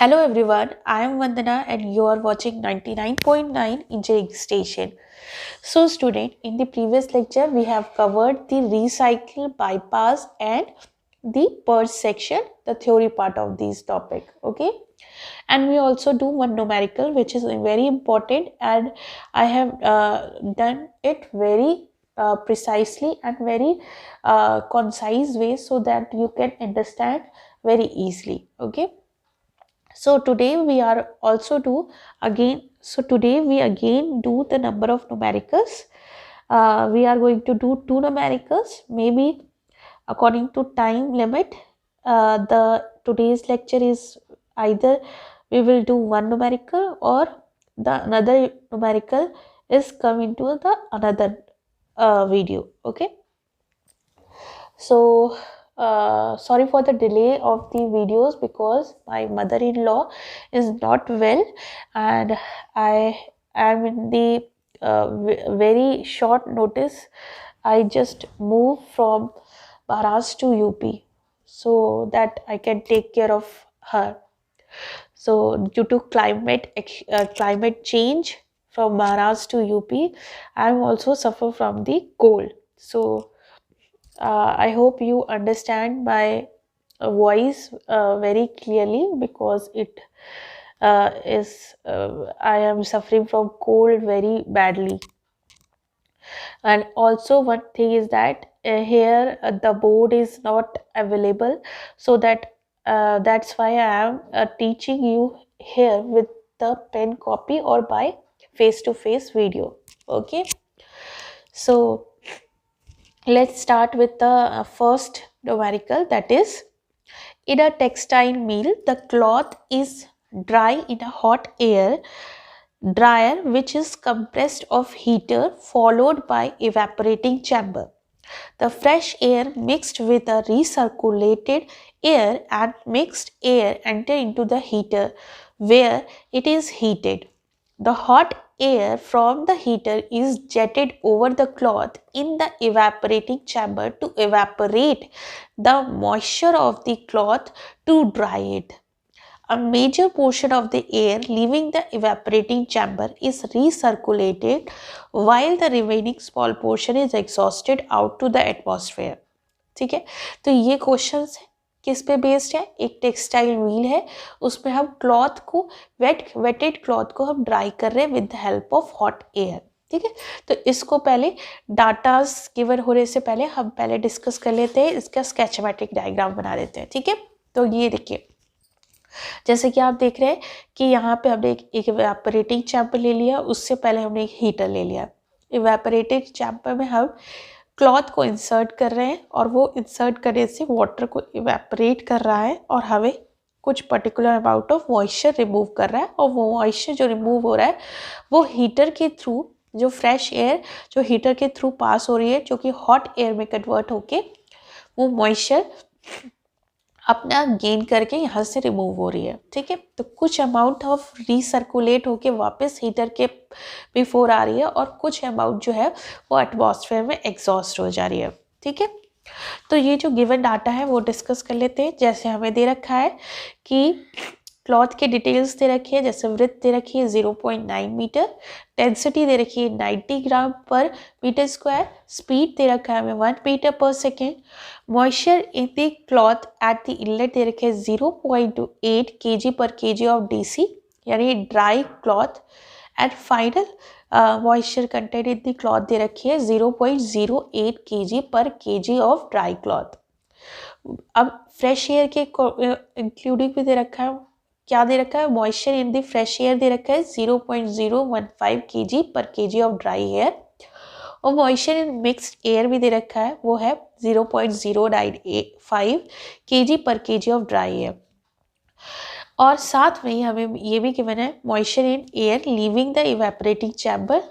Hello everyone, I am Vandana and you are watching 99.9 Engineering Station. So student, in the previous lecture we have covered the recycle, bypass and the purge section, the theory part of this topic, okay? And we also do one numerical which is very important, and I have done it very precisely and very concise way so that you can understand very easily, okay? So today we are also do again. So today we again do the number of numericals. We are going to do two numericals. Maybe according to time limit, the today's lecture is either we will do one numerical or the another numerical is come into the another video. Okay. So sorry for the delay of the videos because my mother-in-law is not well and I am in the very short notice. I just moved from Maharashtra to UP so that I can take care of her. So due to climate change from Maharashtra to UP, I am also suffer from the cold. So I hope you understand my voice very clearly because I am suffering from cold very badly. And also one thing is that here the board is not available, so that's why I am teaching you here with the pen copy or by face to face video. Okay, so let's start with the first numerical, that is, in a textile mill, the cloth is dry in a hot air dryer which is compressed of heater followed by evaporating chamber. The fresh air mixed with the recirculated air and mixed air enter into the heater where it is heated. The hot air from the heater is jetted over the cloth in the evaporating chamber to evaporate the moisture of the cloth to dry it. A major portion of the air leaving the evaporating chamber is recirculated while the remaining small portion is exhausted out to the atmosphere. ठीक है, तो ये questions किस पे based है? एक textile wheel है, उसमें हम क्लॉथ को वेटेड क्लॉथ को हम ड्राई कर रहे हैं with the help of hot air. ठीक है, तो इसको पहले डाटास गिवन होने से पहले हम पहले डिस्कस कर लेते हैं, इसका स्केचमेटिक डायग्राम बना देते हैं. ठीक है, तो ये देखिए, जैसे कि आप देख रहे हैं कि यहाँ पे हमने एक इवेपोरेटिंग चैम्बर ले लिया, उससे पहले हमने एक हीटर ले लिया. इवेपोरेटिंग चैम्बर में हम क्लॉथ को इंसर्ट कर रहे हैं और वो इंसर्ट करने से वाटर को इवेपोरेट कर रहा है और हमें कुछ particular amount of moisture remove कर रहा है, और वो मॉइस्चर जो रिमूव हो रहा है वो हीटर के थ्रू, जो फ्रेश एयर जो हीटर के थ्रू पास हो रही है, जो कि हॉट एयर में कन्वर्ट होके वो मॉइस्चर अपना गेन करके यहाँ से रिमूव हो रही है. ठीक है, तो कुछ अमाउंट ऑफ रिसर्कुलेट होके वापस हीटर के बिफोर आ रही है और कुछ अमाउंट जो है वो एटमॉस्फेयर में एग्जॉस्ट हो जा रही है. ठीक है, तो ये जो गिवन डाटा है वो डिस्कस कर लेते हैं. जैसे हमें दे रखा है कि क्लॉथ के डिटेल्स दे रखी है, जैसे वृत्त दे रखी है 0.9 मीटर, डेंसिटी दे रखी है 90 ग्राम पर मीटर स्क्वायर, स्पीड दे रखा है हमें 1 metre per second, moisture in the cloth at the inlet दे रखे है 0.8 kg per kg of DC, यानी dry cloth, and final moisture content in the cloth दे रखी है 0.08 kg per kg of dry cloth. अब फ्रेश एयर के including भी दे रखा है, क्या दे रखा है? Moisture in the fresh air दे रखा है 0.015 kg per kg of dry air, और मॉइस्चर इन मिक्स्ड एयर भी दे रखा है, वो है 0.095 kg per kg of dry air. और साथ में ही हमें ये भी गिवन है moisture in air leaving the evaporating chamber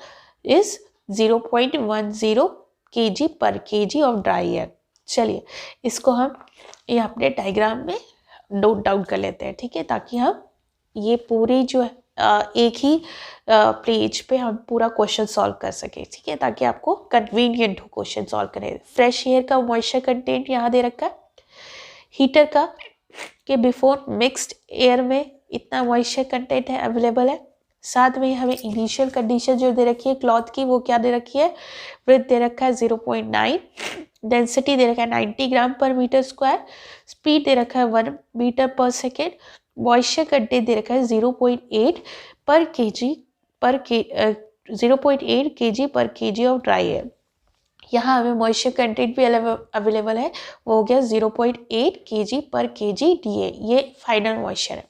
is 0.10 kg per kg of dry air. चलिए इसको हम ये अपने डायग्राम में नोट डाउन कर लेते हैं. ठीक है, ताकि हम ये पूरी जो है एक ही पेज पे हम पूरा क्वेश्चन सॉल्व कर सके. ठीक है, ताकि आपको कन्वीनियंट हो क्वेश्चन सॉल्व करें. फ्रेश एयर का मॉइस्चर कंटेंट यहाँ दे रखा है, हीटर का के बिफोर मिक्स्ड एयर में इतना मॉइस्चर कंटेंट है अवेलेबल है। साथ में हमें इनिशियल कंडीशन जो दे रखी है क्लॉथ की, वो क्या दे रखी है, विड्थ दे रखा है 0.9, डेंसिटी दे रखा है 90 ग्राम पर मीटर स्क्वायर, स्पीड दे रखा है 1 metre per second, moisture content दे रखा है 0.8 पर केजी पर के 0.8 केजी पर केजी ऑफ ड्राई एयर। यहाँ हमें मॉइस्चर कंटेंट भी अवेलेबल है, वो हो गया 0.8 केजी पर केजी डीए, ये फाइनल मॉइस्चर है।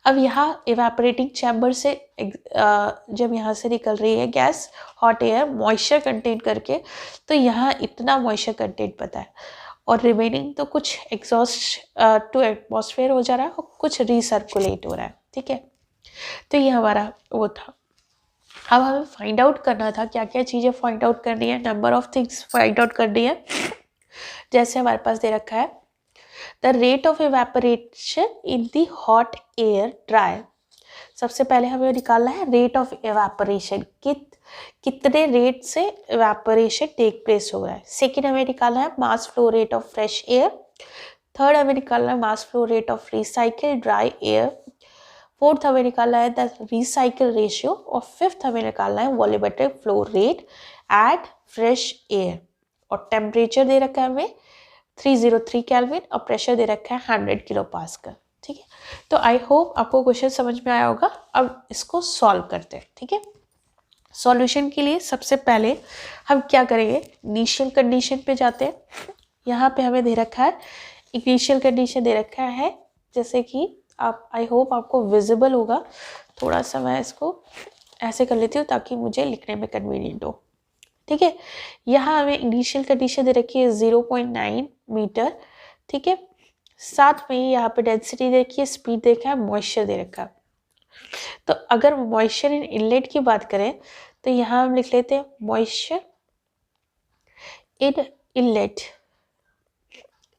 अब यहाँ इवेपोरेटिंग चैम्बर से जब यहाँ से निकल रही है gas, hot air moisture content करके, तो यहाँ इतना मॉइस्चर कंटेंट पता है, और रिमेनिंग तो कुछ एग्जॉस्ट टू एटमॉस्फेयर हो जा रहा है और कुछ रिसर्कुलेट हो रहा है। ठीक है, तो ये हमारा वो था। अब हमें फाइंड आउट करना था क्या क्या चीज़ें फाइंड आउट करनी है, number of things find out करनी है। जैसे हमारे पास दे रखा है the rate of evaporation in the hot air dry. सबसे पहले हमें निकालना है रेट ऑफ इवेपोरेशन, कितने रेट से इवेपोरेशन टेक प्लेस हो रहा है। सेकेंड हमें निकालना है mass flow rate of fresh air. Third हमें निकालना है mass flow rate of recycle dry air. Fourth हमें निकालना है द रिसाइकिल रेशियो, और फिफ्थ हमें निकालना है volumetric flow rate at fresh air. और टेम्परेचर दे रखा है हमें 303 केल्विन और प्रेशर दे रखा है 100 किलो पास्कल। ठीक है, तो आई होप आपको क्वेश्चन समझ में आया होगा। अब इसको सॉल्व करते हैं। ठीक है, सॉल्यूशन के लिए सबसे पहले हम क्या करेंगे, इनिशियल कंडीशन पे जाते हैं। यहाँ पे हमें दे रखा है इनिशियल कंडीशन दे रखा है, जैसे कि आप, आई होप आपको विजिबल होगा। थोड़ा सा मैं इसको ऐसे कर लेती हूँ ताकि मुझे लिखने में कन्वीनियंट हो। ठीक है, यहाँ हमें इनिशियल कंडीशन दे रखी है 0.9 मीटर। ठीक है, साथ में यहाँ पे डेंसिटी दे रखी है, स्पीड दे रखा है, मॉइस्चर दे रखा है। तो अगर मॉइस्चर इन इनलेट की बात करें तो यहाँ हम लिख लेते हैं मॉइस्चर इन इनलेट,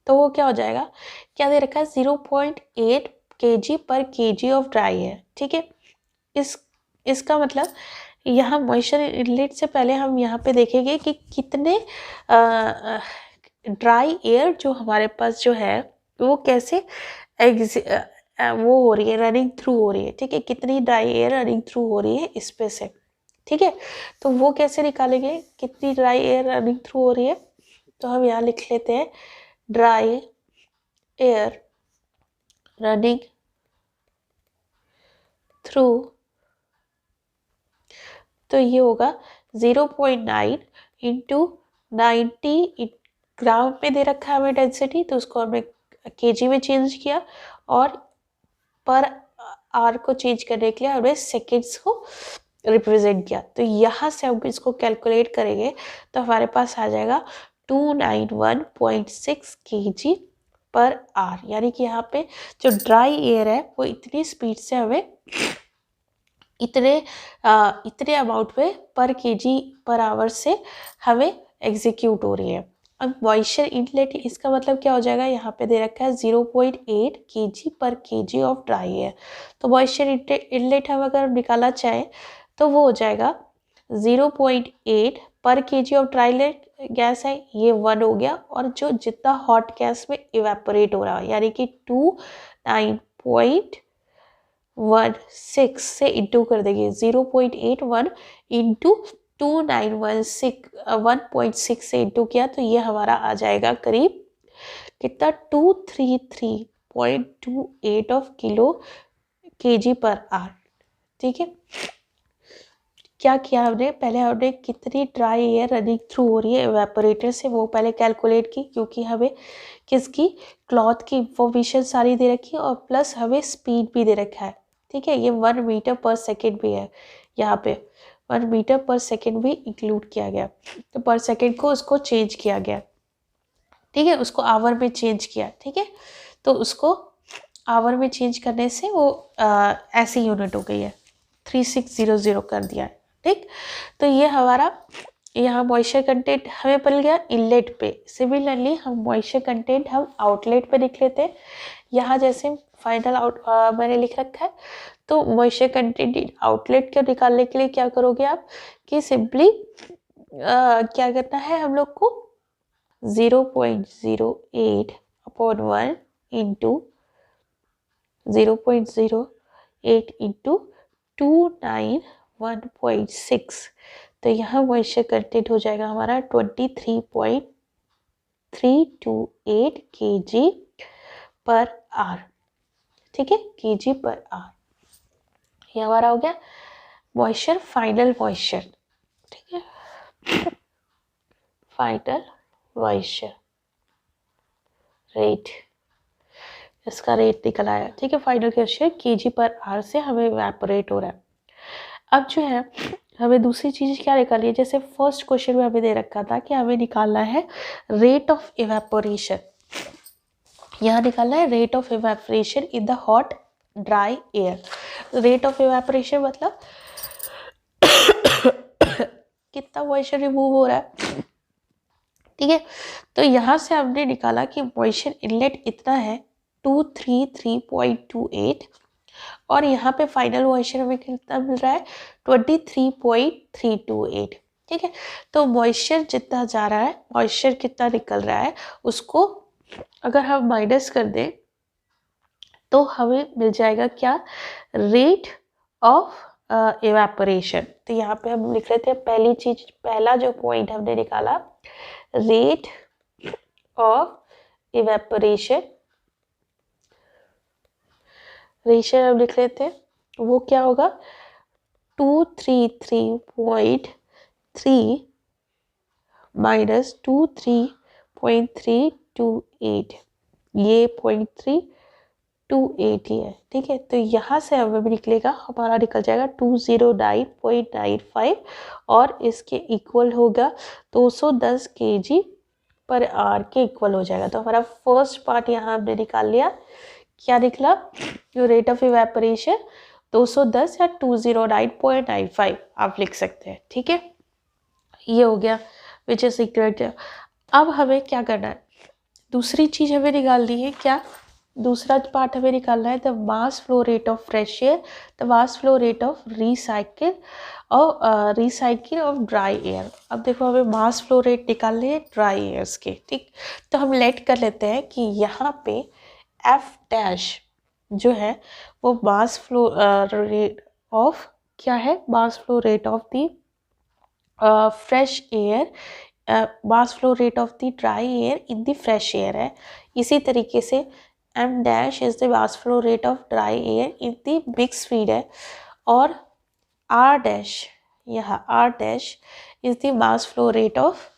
तो वो क्या हो जाएगा, क्या दे रखा है 0.8 केजी पर केजी ऑफ ड्राई एयर। ठीक है, इसका मतलब यहाँ मॉइस्चर इनलेट से पहले हम यहाँ पे देखेंगे कि कितने ड्राई एयर जो हमारे पास जो है वो कैसे वो हो रही है, रनिंग थ्रू हो रही है। ठीक है, कितनी ड्राई एयर रनिंग थ्रू हो रही है इस पे से। ठीक है, तो वो कैसे निकालेंगे, कितनी ड्राई एयर रनिंग थ्रू हो रही है, तो हम यहाँ लिख लेते हैं ड्राई एयर रनिंग थ्रू, तो ये होगा 0.9 इंटू 90 ग्राम में दे रखा है हमें डेंसिटी, तो उसको हमने केजी में चेंज किया, और पर आर को चेंज करने के लिए हमने सेकेंड्स को रिप्रेजेंट किया। तो यहाँ से हम इसको कैलकुलेट करेंगे तो हमारे पास आ जाएगा 291.6 केजी पर आर, यानी कि यहाँ पे जो ड्राई एयर है वो इतनी स्पीड से हमें इतने अमाउंट पे पर केजी पर आवर से हमें एग्जीक्यूट हो रही है। अब मॉइस्चर इनलेट, इसका मतलब क्या हो जाएगा, यहाँ पे दे रखा है 0.8 केजी पर केजी ऑफ ड्राई एयर। तो मॉइस्चर इनलेट हम अगर निकालना चाहें तो वो हो जाएगा 0.8 पर केजी ऑफ ड्राई गैस है, ये 1 हो गया, और जो जितना हॉट गैस में इवेपोरेट हो रहा है यानी कि 29.16 से इंटू कर देंगे, 0.81 इंटू 2916 से इंटू किया तो ये हमारा आ जाएगा करीब कितना 233.28 of kilo KG per are. ठीक है, क्या किया हमने, पहले हमने कितनी ड्राई एयर रनिंग थ्रू हो रही है एवेपोरेटर से वो पहले कैलकुलेट की, क्योंकि हमें किसकी, क्लॉथ की इंफॉर्मेशन सारी दे रखी है, और प्लस हमें स्पीड भी दे रखा है। ठीक है, ये 1 मीटर पर सेकेंड भी है, यहाँ पे 1 मीटर पर सेकेंड भी इंक्लूड किया गया, तो पर सेकेंड को उसको चेंज किया गया। ठीक है, उसको आवर में चेंज किया। ठीक है, तो उसको आवर में चेंज करने से वो ऐसी यूनिट हो गई है, 3600 कर दिया है। ठीक, तो ये हमारा यहाँ मॉइस्चर कंटेंट हमें मिल गया इनलेट पे। सिमिलरली हम मॉइस्चर कंटेंट हम आउटलेट पे लिख लेते हैं। यहाँ जैसे फाइनल मैंने लिख रखा है, तो मॉइस्चर कंटेंट आउटलेट को निकालने के लिए क्या करोगे आप कि सिंपली क्या करना है हम लोग को 0.08/1 इंटू 0.08 इंटू 291.6, तो यहाँ मॉइस्चर कंटेंट हो जाएगा हमारा 23.328 kg पर आर। ठीक है, kg पर आर, ये हमारा हो गया मॉइस्चर, फाइनल मॉइस्चर। ठीक है, फाइनल मॉइस्चर रेट, इसका रेट निकल आया। ठीक है, फाइनल मॉइस्चर kg पर आर से हमें इवेपोरेट हो रहा है। अब जो है हमें दूसरी चीज क्या निकालनी है, जैसे फर्स्ट क्वेश्चन में हमें दे रखा था कि हमें निकालना है रेट ऑफ इवेपोरेशन। यहाँ निकालना है rate of evaporation in the hot dry air. Rate of evaporation मतलब कितना मॉइस्चर रिमूव हो रहा है। ठीक है, तो यहाँ से हमने निकाला कि मॉइस्चर इनलेट इतना है 233.28 और यहाँ पे फाइनल मॉइस्चर हमें कितना मिल रहा है 23.328। ठीक है, तो मॉइस्चर जितना जा रहा है, मॉइस्चर कितना निकल रहा है, उसको अगर हम माइनस कर दें तो हमें मिल जाएगा क्या, रेट ऑफ इवेपोरेशन। तो यहाँ पे हम लिख रहे थे पहली चीज, पहला जो पॉइंट हमने निकाला रेट ऑफ इवेपोरेशन, रेशियो हम लिख रहे थे वो क्या होगा 233.3 माइनस 23.328, ये 0.328 ही है। ठीक है, तो यहाँ से हमें भी निकलेगा, हमारा निकल जाएगा 209.95 और इसके इक्वल होगा 210 kg पर आर के इक्वल हो जाएगा। तो हमारा फर्स्ट पार्ट यहाँ हमने निकाल लिया, क्या निकला, जो रेट ऑफ इवेपोरेशन 210 या 209.95 आप लिख सकते हैं। ठीक है, ये हो गया विच इज इक्वल। अब हमें क्या करना है, दूसरी चीज हमें निकालनी है, क्या दूसरा पार्ट हमें निकालना है the mass flow rate of fresh air, the mass flow rate of recycle of dry air. अब देखो हमें मास फ्लो रेट निकालने हैं ड्राई एयर्स के। ठीक, तो हम लेट कर लेते हैं कि यहाँ पे एफ डैश जो है वो मास फ्लो रेट ऑफ क्या है, mass flow rate of the fresh air, mass flow rate of the dry air in the fresh air है। इसी तरीके से M dash is the mass flow rate of dry air in the mix feed है, और R dash, यहाँ R dash is the mass flow rate of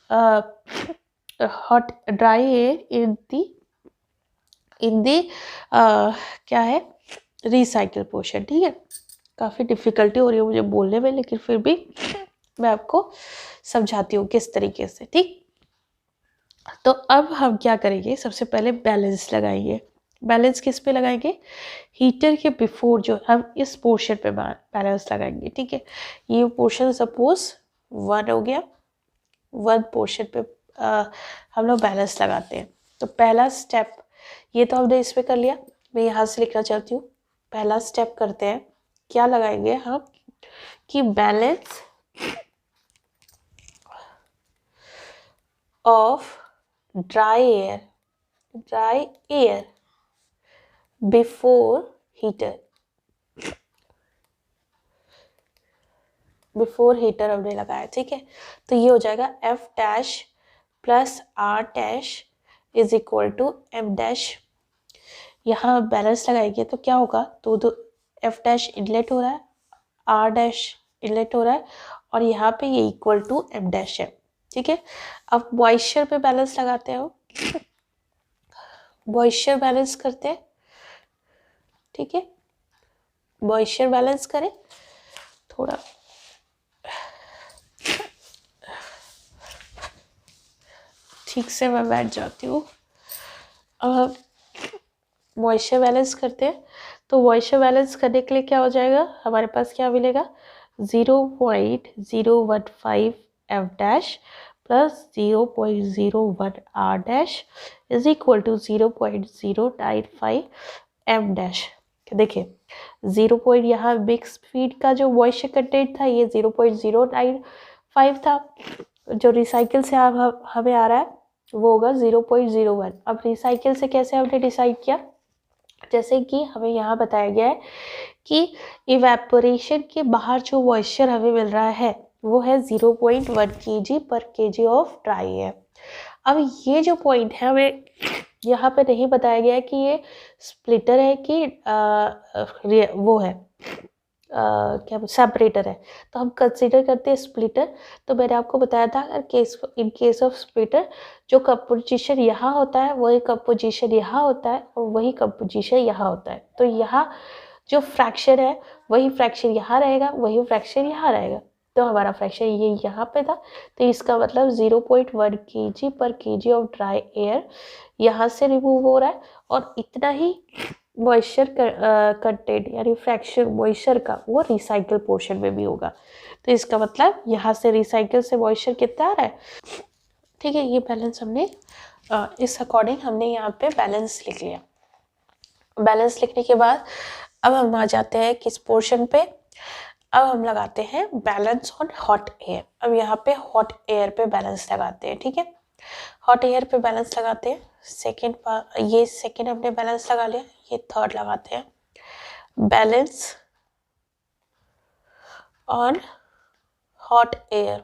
hot dry air in the क्या है recycle portion. ठीक है, काफ़ी difficulty हो रही है मुझे बोलने में, लेकिन फिर भी मैं आपको समझाती हूँ किस तरीके से। ठीक, तो अब हम क्या करेंगे, सबसे पहले बैलेंस लगाएंगे। बैलेंस किस पे लगाएंगे, हीटर के बिफोर जो हम इस पोर्शन पे बैलेंस लगाएंगे। ठीक है, ये पोर्शन सपोज 1 हो गया, 1 पोर्शन पे हम लोग बैलेंस लगाते हैं। तो पहला स्टेप ये तो हमने इस पे कर लिया, मैं यहाँ से लिखना चाहती हूँ। पहला स्टेप करते हैं, क्या लगाएंगे हम कि balance of dry air before heater हमने लगाया। ठीक है, तो ये हो जाएगा F dash plus R dash is equal to M dash. यहाँ बैलेंस लगाएंगे तो क्या होगा, तो एफ डैश इनलेट हो रहा है, आर डैश इनलेट हो रहा है, और यहाँ पे ये इक्वल टू एम डैश है। ठीक है, अब मॉइस्चर पे बैलेंस लगाते हो, मॉइस्चर बैलेंस करते हैं। ठीक है, मॉइस्चर बैलेंस करें, थोड़ा ठीक से मैं बैठ जाती हूँ। अब मॉइस्चर बैलेंस करते हैं, तो मॉइस्चर बैलेंस करने के लिए क्या हो जाएगा, हमारे पास क्या मिलेगा 0.015 F dash plus 0.01 R dash is equal to 0.095 M dash. देखिए 0. यहाँ मिक्स फीड का जो मॉइस्चर कंटेंट था ये 0.095 था, जो रिसाइकिल से हमें आ रहा है वो होगा 0.01। अब रिसाइकिल से कैसे हमने डिसाइड किया, जैसे कि हमें यहाँ बताया गया है कि इवेपोरेशन के बाहर जो मॉइस्चर हमें मिल रहा है वो है 0.1 kg/kg ऑफ ड्राई एयर। अब ये जो पॉइंट है हमें यहाँ पे नहीं बताया गया है कि ये स्प्लिटर है कि वो है क्या सेपरेटर है, तो हम कंसीडर करते हैं स्प्लिटर। तो मैंने आपको बताया था इन केस ऑफ स्प्लिटर जो कंपोजिशन यहाँ होता है वही कंपोजिशन यहाँ होता है और वही कंपोजिशन यहाँ होता है। तो यहाँ जो फ्रैक्शन है वही फ्रैक्शन यहाँ रहेगा, वही फ्रैक्शन यहाँ रहेगा। तो हमारा फ्रैक्शन ये यहाँ पे था, तो इसका मतलब 0.1 kg/kg ऑफ ड्राई एयर यहाँ से रिमूव हो रहा है और इतना ही मॉइस्चर कंटेंट यानी फ्रैक्शन मॉइस्चर का वो रिसाइकल पोर्शन में भी होगा। तो इसका मतलब यहाँ से रिसाइकल से मॉइस्चर कितना आ रहा है। ठीक है, ये बैलेंस हमने इस अकॉर्डिंग हमने यहाँ पे बैलेंस लिख लिया। बैलेंस लिखने के बाद अब हम आ जाते हैं किस पोर्शन पे, अब हम लगाते हैं बैलेंस ऑन हॉट एयर। अब यहाँ पे हॉट एयर पे बैलेंस लगाते हैं। ठीक है, हॉट एयर पे बैलेंस लगाते हैं। ये सेकेंड हमने बैलेंस लगा लिया, ये थर्ड लगाते हैं बैलेंस ऑन हॉट एयर।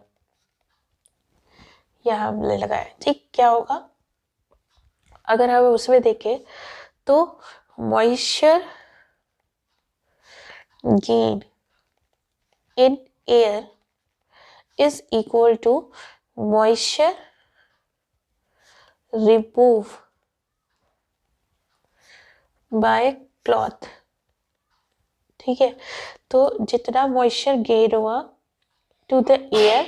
यह हमने लगाया। ठीक, क्या होगा अगर हम उसमें देखें तो moisture gain in air is equal to moisture remove by cloth। ठीक है, तो जितना मॉइस्चर गेन हुआ टू द एयर,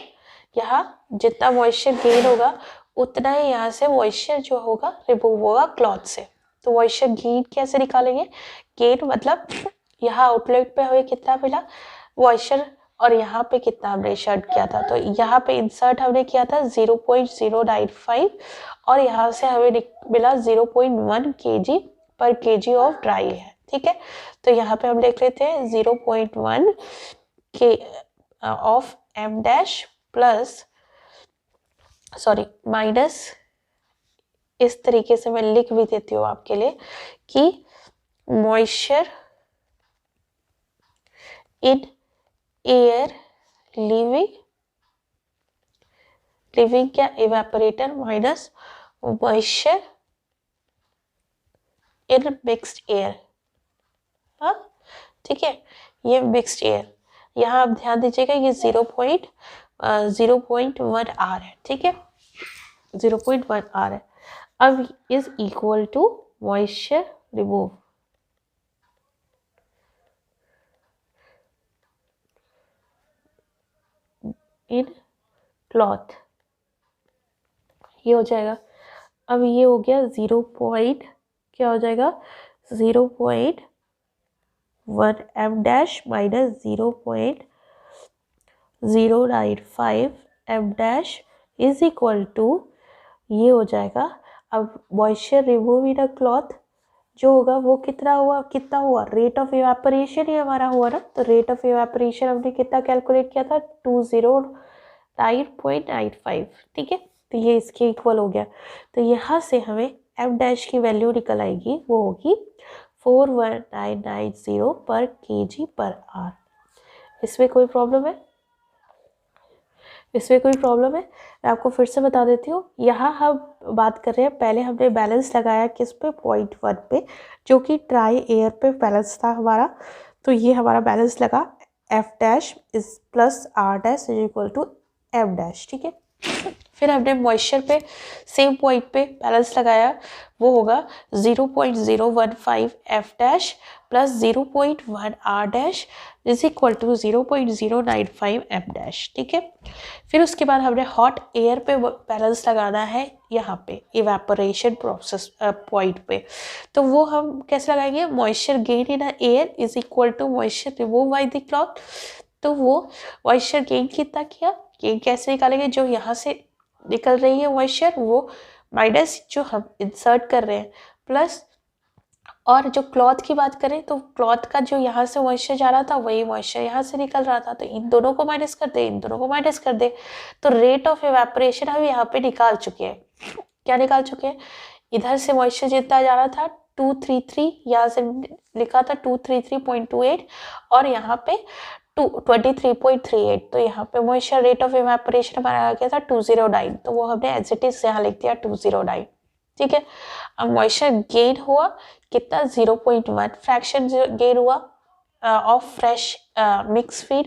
यहाँ जितना मॉइस्चर गेन होगा उतना ही यहाँ से मॉइस्चर जो होगा रिमूव होगा क्लॉथ से। तो मॉइस्चर गेन कैसे निकालेंगे, गेन मतलब यहाँ आउटलेट पे हमें कितना मिला मॉइस्चर और यहाँ पे कितना हमने इंसर्ट किया था। तो यहाँ पे इंसर्ट हमने किया था 0.095 और यहाँ से हमें मिला 0.1 kg/kg ऑफ ड्राई है। ठीक है, तो यहाँ पे हम लिख लेते हैं 0.1 के of m dash plus minus, इस तरीके से मैं लिख भी देती हूँ आपके लिए कि मॉइस्चर इन एयर लिविंग क्या evaporator minus moisture in mixed air. हाँ ठीक है, ये मिक्स्ड एयर। यहाँ आप ध्यान दीजिएगा ये 0.1 आर है। ठीक है, 0.1 आर है। अब is equal to moisture remove in cloth, ये हो जाएगा। अब ये हो गया क्या हो जाएगा 0.1 m dash minus 0.095 m dash is equal to, ये हो जाएगा। अब moisture remove in a cloth जो होगा वो कितना हुआ रेट ऑफ इवेपोरेशन ही हमारा हुआ ना। तो रेट ऑफ इवेपोरेशन हमने कितना कैलकुलेट किया था 209.95। ठीक है, तो ये इसके इक्वल हो गया। तो यहाँ से हमें एम डैश की वैल्यू निकल आएगी, वो होगी 41990 पर kg/r। इसमें कोई प्रॉब्लम है? मैं आपको फिर से बता देती हूँ। यहाँ हम बात कर रहे हैं, पहले हमने बैलेंस लगाया किस पे 0.1 पे जो कि ड्राई एयर पे बैलेंस था हमारा। तो ये हमारा बैलेंस लगा F dash is plus R dash is equal to M dash. ठीक है, फिर हमने मॉइस्चर पे सेम पॉइंट पे बैलेंस लगाया, वो होगा 0.015 F dash plus 0.1 R dash is equal to 0.095 M dash. ठीक है, फिर उसके बाद हमने हॉट एयर पे बैलेंस लगाना है यहाँ पे इवेपोरेशन प्रोसेस पॉइंट पे। तो वो हम कैसे लगाएंगे, moisture gain in air is equal to moisture remove by the cloth. तो वो मॉइस्चर गेन कितना किया, गेन कैसे निकालेंगे, जो यहाँ से निकल रही है मॉइस्चर वो माइनस जो हम इंसर्ट कर रहे हैं प्लस, और जो क्लॉथ की बात करें तो क्लॉथ का जो यहाँ से मॉइस्चर जा रहा था वही मॉइस्चर यहाँ से निकल रहा था। तो इन दोनों को माइनस कर दे, तो रेट ऑफ इवेपोरेशन हम यहाँ पे निकाल चुके हैं। क्या निकाल चुके हैं, इधर से मॉइस्चर जितना जा रहा था 233, यहाँ से लिखा था 233.28 और यहाँ पे 23.38, तो यहाँ पे मॉइस्चर रेट ऑफ इवेपोरेशन हमारा आ गया था 209, तो वो हमने एज इट इज यहाँ लिख दिया 209। ठीक है, अब मॉइस्चर गेन हुआ कितना, 0.1 फ्रैक्शन गेन हुआ of fresh mix feed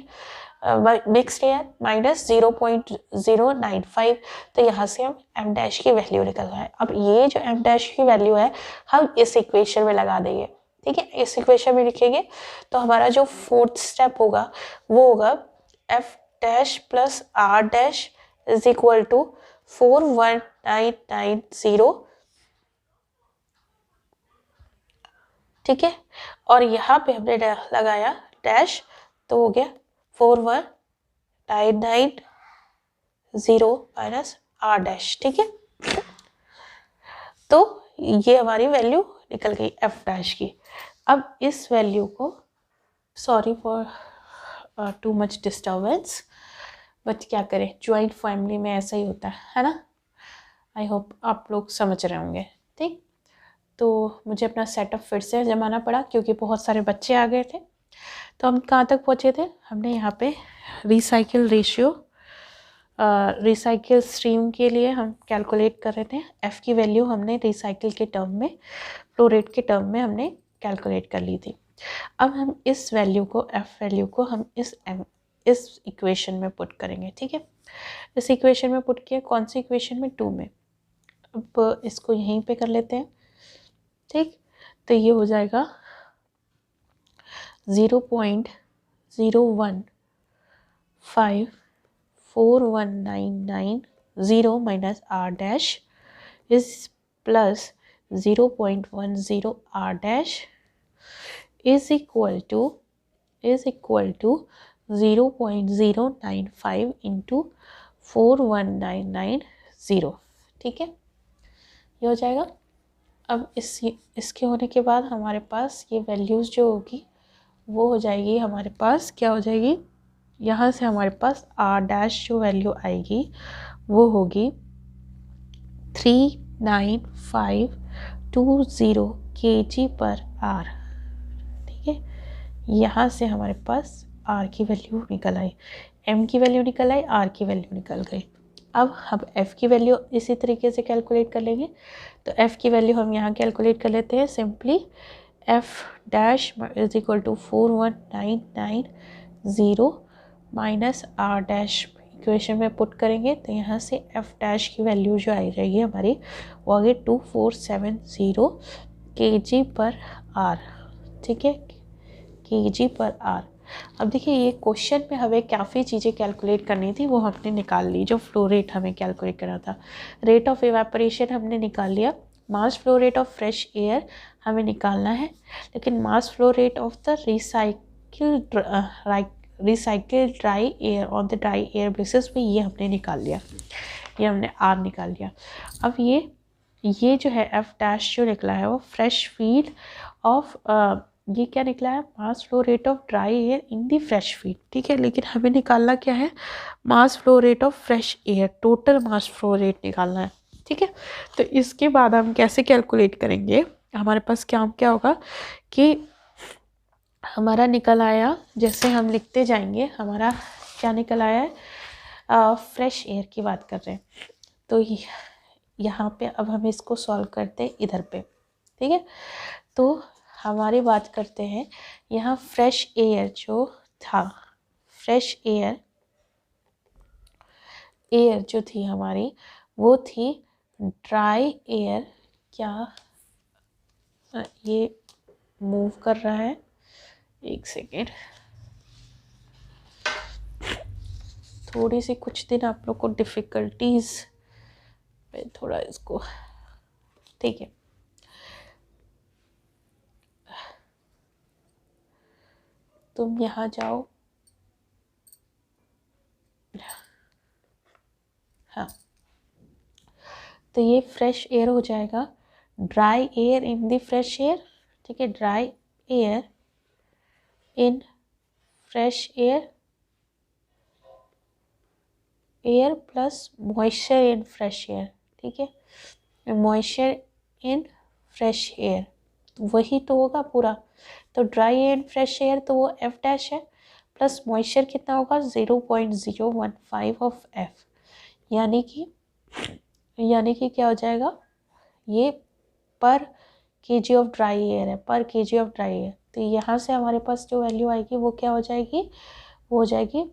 mixed air minus 0.095, तो यहाँ से हम एम डैश की वैल्यू निकल रहा है। अब ये जो एम डैश की वैल्यू है हम इस इक्वेशन में लगा देंगे। ठीक है, इस इक्वेशन में लिखेंगे तो हमारा जो फोर्थ स्टेप होगा वो होगा F dash plus R dash is equal to 41990। ठीक है, और यहाँ पे हमने लगाया डैश, तो हो गया 41990 माइनस आर डैश। ठीक है, तो ये हमारी वैल्यू निकल गई एफ डैश की। अब इस वैल्यू को, sorry for too much disturbance, but क्या करें, ज्वाइंट फैमिली में ऐसा ही होता है ना। आई होप आप लोग समझ रहे होंगे। ठीक, तो मुझे अपना सेटअप फिर से जमाना पड़ा क्योंकि बहुत सारे बच्चे आ गए थे। तो हम कहाँ तक पहुँचे थे, हमने यहाँ पे रिसाइकिल रेशियो, रिसाइकिल स्ट्रीम के लिए हम कैलकुलेट कर रहे थे। एफ़ की वैल्यू हमने रिसाइकिल के टर्म में, फ्लो रेट के टर्म में हमने कैलकुलेट कर ली थी। अब हम इस वैल्यू को, एफ़ वैल्यू को हम इस इक्वेशन में पुट करेंगे। ठीक है, इस इक्वेशन में पुट किया, कौन सी इक्वेशन में, 2 में। अब इसको यहीं पे कर लेते हैं। ठीक, तो ये हो जाएगा 0.054199 minus R dash is plus 0.10 R dash is equal to 0.095 into 41990। ठीक है, ये हो जाएगा। अब इसके होने के बाद हमारे पास ये वैल्यूज़ जो होगी वो हो जाएगी, हमारे पास क्या हो जाएगी, यहाँ से हमारे पास आर डैश जो वैल्यू आएगी वो होगी 39520 kg पर आर। ठीक है, यहाँ से हमारे पास आर की वैल्यू निकल आई, एम की वैल्यू निकल आई, आर की वैल्यू निकल गई। अब हम एफ़ की वैल्यू इसी तरीके से कैलकुलेट कर लेंगे। तो एफ़ की वैल्यू हम यहाँ कैलकुलेट कर लेते हैं, simply F dash is equal to 41990 minus R dash equation में पुट करेंगे, तो यहाँ से एफ डैश की वैल्यू जो आई रहेगी हमारी वो आगे 2470 kg पर आर। ठीक है, kg पर आर। अब देखिए, ये क्वेश्चन में हमें काफ़ी चीज़ें कैलकुलेट करनी थी, वो हमने निकाल ली। जो फ्लो रेट हमें कैलकुलेट करना था, रेट ऑफ इवेपोरेशन हमने निकाल लिया, मास flow rate of fresh air हमें निकालना है, लेकिन मास flow rate of the recycle dry air on the dry air bases पे ये हमने निकाल लिया, ये हमने आर निकाल लिया। अब ये जो है एफ डैश जो निकला है वो फ्रेश फीड ऑफ, ये क्या निकला है, mass flow rate of dry air in the fresh feed. ठीक है, लेकिन हमें निकालना क्या है, mass flow rate of fresh air, total mass flow rate निकालना है। ठीक है, तो इसके बाद हम कैसे कैलकुलेट करेंगे, हमारे पास क्या होगा कि हमारा निकल आया, जैसे हम लिखते जाएंगे, हमारा क्या निकल आया है, फ्रेश एयर की बात कर रहे हैं, तो यहाँ पे अब हम इसको सॉल्व करते हैं इधर पे। ठीक है, तो हमारी बात करते हैं यहाँ फ्रेश एयर जो था, फ्रेश एयर जो थी हमारी वो थी ड्राई एयर। क्या ये मूव कर रहा है, एक सेकेंड, थोड़ी सी कुछ दिन आप लोग को डिफ़िकल्टीज में थोड़ा इसको, ठीक है, तुम यहाँ जाओ, हाँ, तो ये फ्रेश एयर हो जाएगा, dry air in the fresh air. ठीक है, dry air in fresh air, air plus moisture in fresh air. ठीक है, मॉइस्चर इन फ्रेश एयर, वही तो होगा पूरा। तो ड्राई एंड फ्रेश एयर तो वो एफ डैश है, प्लस मॉइस्चर कितना होगा 0.015 ऑफ एफ, यानी कि क्या हो जाएगा, ये पर केजी ऑफ ड्राई एयर है, पर केजी ऑफ ड्राई एयर। तो यहाँ से हमारे पास जो वैल्यू आएगी वो क्या हो जाएगी, वो हो जाएगी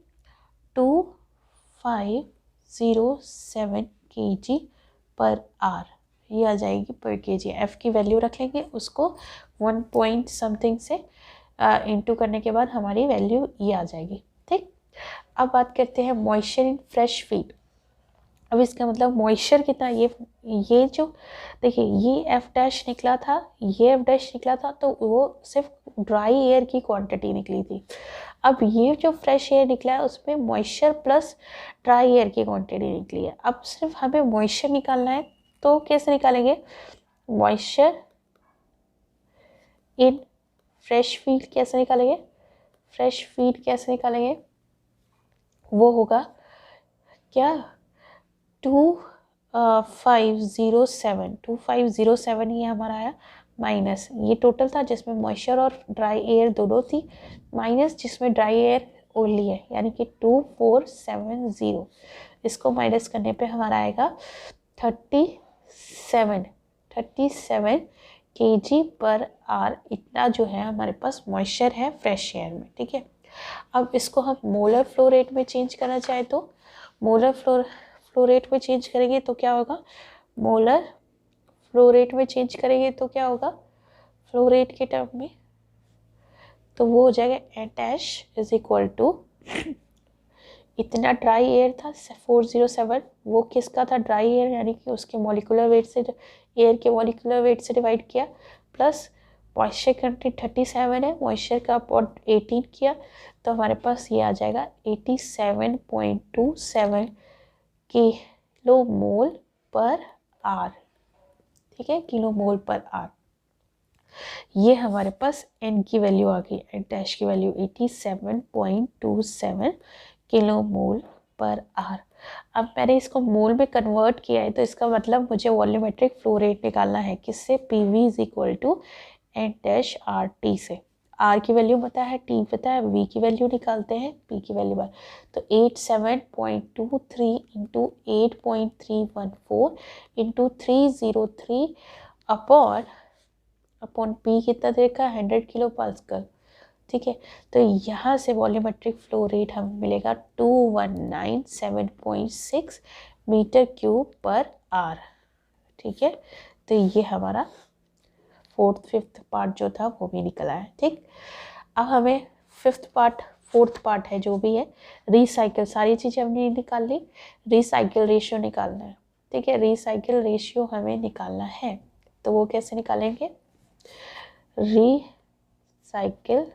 2507 kg पर आर, ये आ जाएगी पर केजी। एफ की वैल्यू रख लेंगे, उसको 1 पॉइंट समथिंग से इंटू करने के बाद हमारी वैल्यू ये आ जाएगी। ठीक, अब बात करते हैं मॉइस्चर इन फ्रेश फीड। अब इसका मतलब मॉइस्चर कितना, ये जो देखिए ये एफ डैश निकला था, ये एफ डैश निकला था, तो वो सिर्फ ड्राई एयर की क्वांटिटी निकली थी। अब ये जो फ्रेश एयर निकला है उसमें मॉइस्चर प्लस ड्राई एयर की क्वांटिटी निकली है। अब सिर्फ हमें मॉइस्चर निकालना है, तो कैसे निकालेंगे, मॉइस्चर इन फ्रेश फीड कैसे निकालेंगे, फ्रेश फीड कैसे निकालेंगे, वो होगा क्या 2507 ये हमारा आया, माइनस ये टोटल था जिसमें मॉइस्चर और ड्राई एयर दोनों थी, माइनस जिसमें ड्राई एयर ओनली है, यानी कि 2470। इसको माइनस करने पे हमारा आएगा 37 kg पर आर, इतना जो है हमारे पास मॉइस्चर है फ्रेश एयर में। ठीक है, अब इसको हम मोलर फ्लो रेट में चेंज करना चाहे तो मोलर फ्लो रेट में चेंज करेंगे तो क्या होगा, मोलर फ्लो रेट में चेंज करेंगे तो क्या होगा, फ्लो रेट के टर्म में, तो वो हो जाएगा N dash is equal to, इतना ड्राई एयर था 407, वो किसका था, ड्राई एयर, यानी कि उसके मॉलिक्यूलर वेट से, एयर के मॉलिक्यूलर वेट से डिवाइड किया, प्लस मॉइस्चर कंटेंट 37 है, मॉइस्चर का अपॉन 18 किया, तो हमारे पास ये आ जाएगा 87.27 किलो मोल पर आर। ठीक है, किलो मोल पर आर, ये हमारे पास एन की वैल्यू आ गई, एन डैश की वैल्यू 87.27 किलो मोल पर आर। अब मैंने इसको मोल में कन्वर्ट किया है, तो इसका मतलब मुझे वॉल्यूमेट्रिक फ्लो रेट निकालना है, किससे, P V is equal to N dash R T से। आर की वैल्यू पता है, टी पता है, वी की वैल्यू निकालते हैं, पी की वैल्यू बार, तो 87.23 इंटू 8.314 इंटू 303 अपॉन पी कितना देखा 100 किलो पास्कल। ठीक है, तो यहाँ से वॉल्यूमेट्रिक फ्लो रेट हमें मिलेगा 2197.6 मीटर क्यूब पर आर। ठीक है, तो ये हमारा फिफ्थ पार्ट जो था वो भी निकला है। ठीक, अब हमें फोर्थ पार्ट है जो भी है, रिसाइकिल, सारी चीज़ें हमने निकाल ली, रिसाइकिल रेशियो निकालना है। ठीक है, रिसाइकिल रेशियो हमें निकालना है, तो वो कैसे निकालेंगे, रिसाइकिल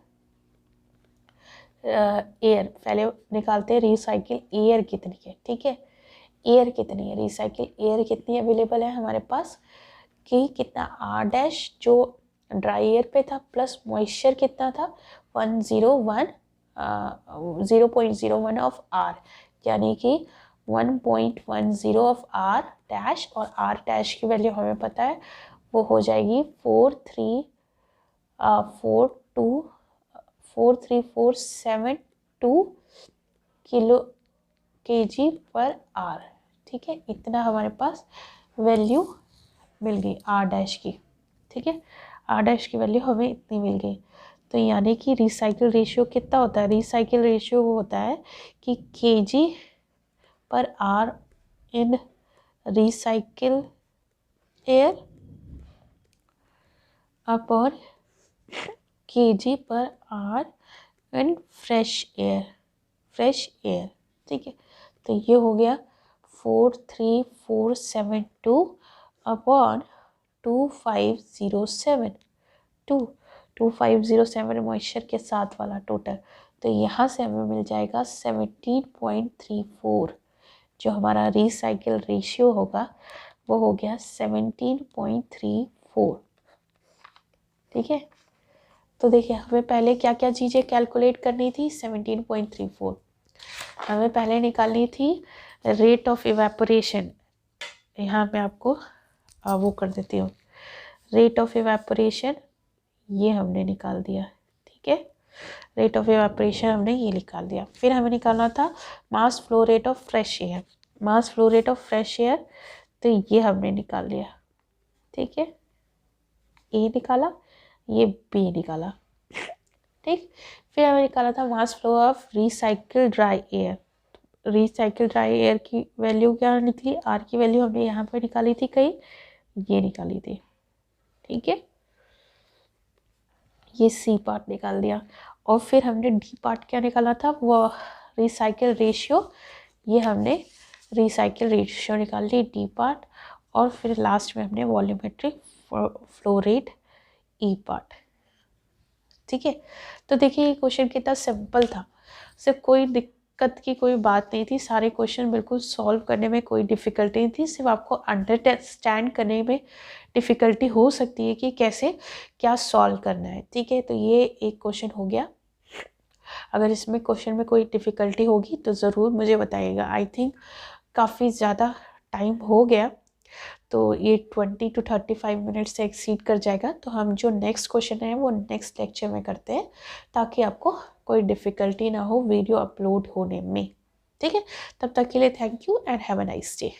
एयर पहले निकालते हैं, रिसाइकिल एयर कितनी है। ठीक है, एयर कितनी है, रिसाइकिल एयर कितनी अवेलेबल है हमारे पास, कि कितना आर डैश जो ड्राई एयर पे था, प्लस मॉइस्चर कितना था 0.01 ऑफ आर, यानी कि 1.10 ऑफ आर डैश, और आर डैश की वैल्यू हमें पता है वो हो जाएगी 43472 किलो केजी पर आर। ठीक है, इतना हमारे पास वैल्यू मिल गई आर डैश की। ठीक है, आर डैश की वैल्यू हमें इतनी मिल गई, तो यानी कि रिसाइकिल रेशियो कितना होता है, रिसाइकिल रेशियो वो होता है कि KG per R in recycle air upon KG per R in fresh air. ठीक है, तो ये हो गया 43472 अपॉन 2507 मॉइस्चर के साथ वाला टोटल, तो यहाँ से हमें मिल जाएगा 17.34, जो हमारा रिसाइकिल रेशियो होगा वो हो गया 17.34। ठीक है, तो देखिए हमें पहले क्या क्या चीज़ें कैलकुलेट करनी थी, 17.34 हमें पहले निकालनी थी रेट ऑफ इवेपोरेशन। यहाँ पे आपको वो कर देती हूँ, रेट ऑफ इवेपोरेशन ये हमने निकाल दिया, ठीक है। रेट ऑफ एवापोरेशन हमने ये निकाल दिया। फिर हमें निकालना था मास flow rate of fresh air. Mass flow rate of fresh air, तो ये हमने निकाल लिया, ठीक है। ए निकाला, ये बी निकाला, ठीक। फिर हमें निकाला था mass flow of recycle dry air. Recycle dry air की वैल्यू क्या निकली, आर की वैल्यू हमने यहाँ पर निकाली थी, कहीं ये निकाली थी, ठीक है। ये सी पार्ट निकाल दिया। और फिर हमने डी पार्ट क्या निकाला था, वो रिसाइकिल रेशियो। ये हमने रिसाइकिल रेशियो निकाल ली, डी पार्ट। और फिर लास्ट में हमने वॉल्यूमेट्रिक फ्लो रेट, ई पार्ट, ठीक है। तो देखिए ये क्वेश्चन कितना सिंपल था, सिर्फ कोई दिक्कत की कोई बात नहीं थी, सारे क्वेश्चन बिल्कुल सॉल्व करने में कोई डिफ़िकल्टी नहीं थी, सिर्फ आपको अंडरस्टैंड करने में डिफ़िकल्टी हो सकती है कि कैसे क्या सॉल्व करना है, ठीक है। तो ये एक क्वेश्चन हो गया। अगर इसमें क्वेश्चन में कोई डिफ़िकल्टी होगी तो ज़रूर मुझे बताइएगा। आई थिंक काफ़ी ज़्यादा टाइम हो गया, तो ये 20 to 35 मिनट से एक्सीड कर जाएगा। तो हम जो नेक्स्ट क्वेश्चन है वो नेक्स्ट लेक्चर में करते हैं, ताकि आपको कोई डिफ़िकल्टी ना हो वीडियो अपलोड होने में, ठीक है। तब तक के लिए thank you and have a nice day.